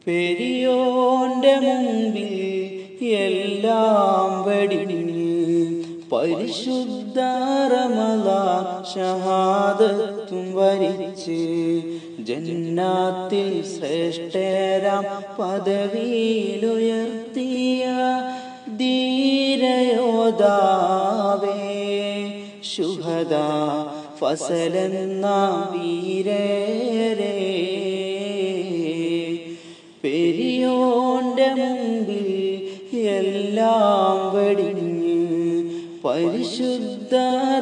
പെരിയോന്റെ മുമ്പിൽ എല്ലാം വെടിഞ്ഞ് പരിശുദ്ധ റമളാൻ ഷഹാദത്തും വരിച്ച് ജന്നാത്തിൽ ശ്രേഷ്ഠരാം പദവിയിലുയർത്തിയ ധീരയോദ്ധാവേ ശുഹദാ ഫസലെന്ന വീരരേ പെരിയോന്റെ മുമ്പിൽ എല്ലാം വെടിഞ്ഞ് പരിശുദ്ധ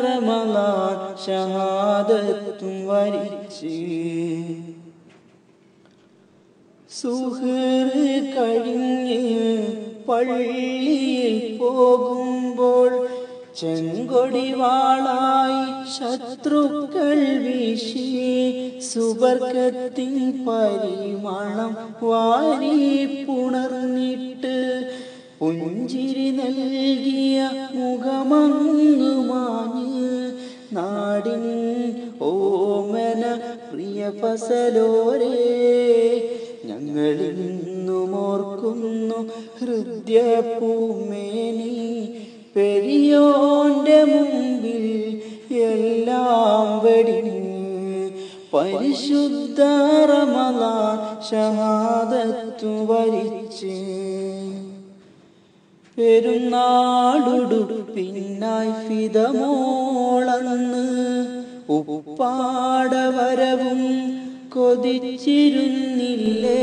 റമളാൻ ഷഹാദത്തും വരിച്ച് സുഹർ കഴിഞ്ഞ് പള്ളിയിൽ പോകുമ്പോൾ ചെങ്കൊടിവാളായി ശത്രുക്കൾ വീശി സുബർക്കത്തിൻ പരിമളം വാരി പുണർന്നിട്ട് പുഞ്ചിരി നൽകിയ മുഖമങ്ങു മാഞ്ഞ് നാടിൻ ഓമന പ്രിയ ഫസലോരേ ഞങ്ങളിന്നും ഓർക്കുന്നു ഹൃദയപൂമേനി പെരിയോന്റെ മുമ്പിൽ എല്ലാം വെടിഞ്ഞ് പരിശുദ്ധ റമളാൻ ഷഹാദത്തു വരിച്ച് പെരുന്നാളുടുപ്പിനായി ഫിദമോളന്ന് ഉപ്പാടവരവും കൊതിച്ചിരുന്നില്ലേ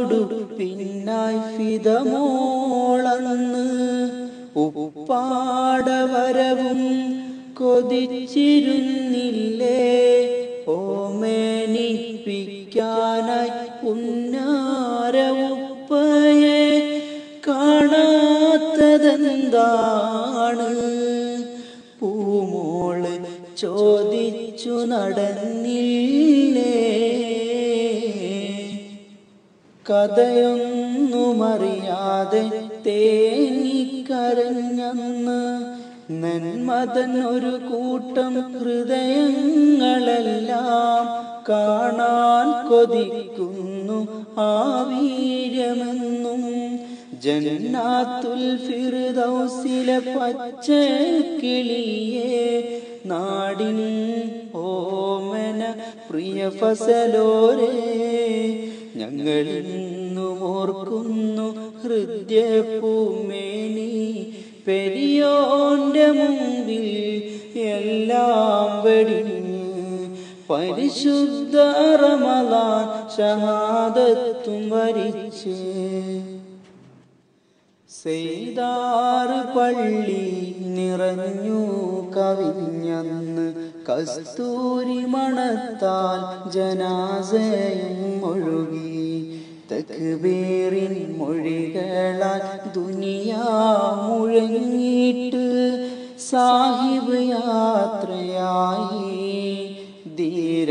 പെരുന്നാളുടുപ്പിനായി ഫിദമോളന്ന് ഉപ്പാടവരവും കൊതിച്ചിരുന്നില്ലേ ഓമേനിപ്പിക്കാനായി പുന്നാരവുപ്പയെ കാണാത്തതെന്താണ് പൂമോള് ചോദിച്ചു നടന്നില്ലേ കഥയൊന്നുമറിയാതെ തേങ്ങിക്കരഞ്ഞന്ന് നന്മതൻ ഒരു കൂട്ടം ഹൃദയങ്ങളെല്ലാം കാണാൻ കൊതിക്കുന്നു ആ വീര്യമെന്നും ജന്നാത്തുൽ ഫിർദൗസിലെ പച്ചക്കിളിയെ നാടിൻ ഓമന പ്രിയ ഫസലോരേ ഞങ്ങളിന്നും ഓർക്കുന്നു ഹൃദയപൂമേനി പെരിയോന്റെ മുമ്പിൽ എല്ലാം വെടിഞ്ഞ് പരിശുദ്ധ റമളാൻ ഷഹാദത്തും വരിച്ച് സെയ്താറ് പള്ളി നിറഞ്ഞു കവിഞ്ഞന്ന് കസ്തൂരി മണത്താൽ ജനാസയും ഒഴുകി തക്ബീറിൻ മൊഴികളാൽ ദുനിയാ മുഴങ്ങിയിട്ട് സാഹിബ് യാത്രയായി ധീര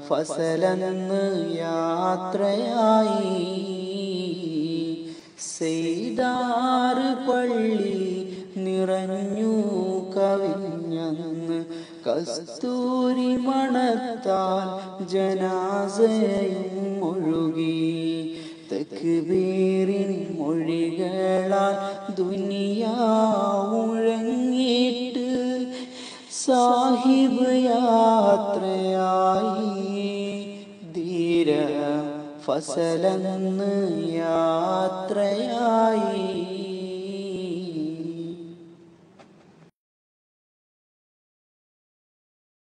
ഫസലെന്ന് യാത്രയായി സെയ്താറ് പള്ളി നിറഞ്ഞു കവിഞ്ഞന്ന് കസ്തൂരി മണത്താൽ ജനാസയും ഒഴുകി തക്ബീറിൻ മൊഴികളാൽ ദുനിയാ മുഴങ്ങിയിട്ട് സാഹിബ് യാത്രയായി ധീര ഫസലെന്ന് യാത്രയായി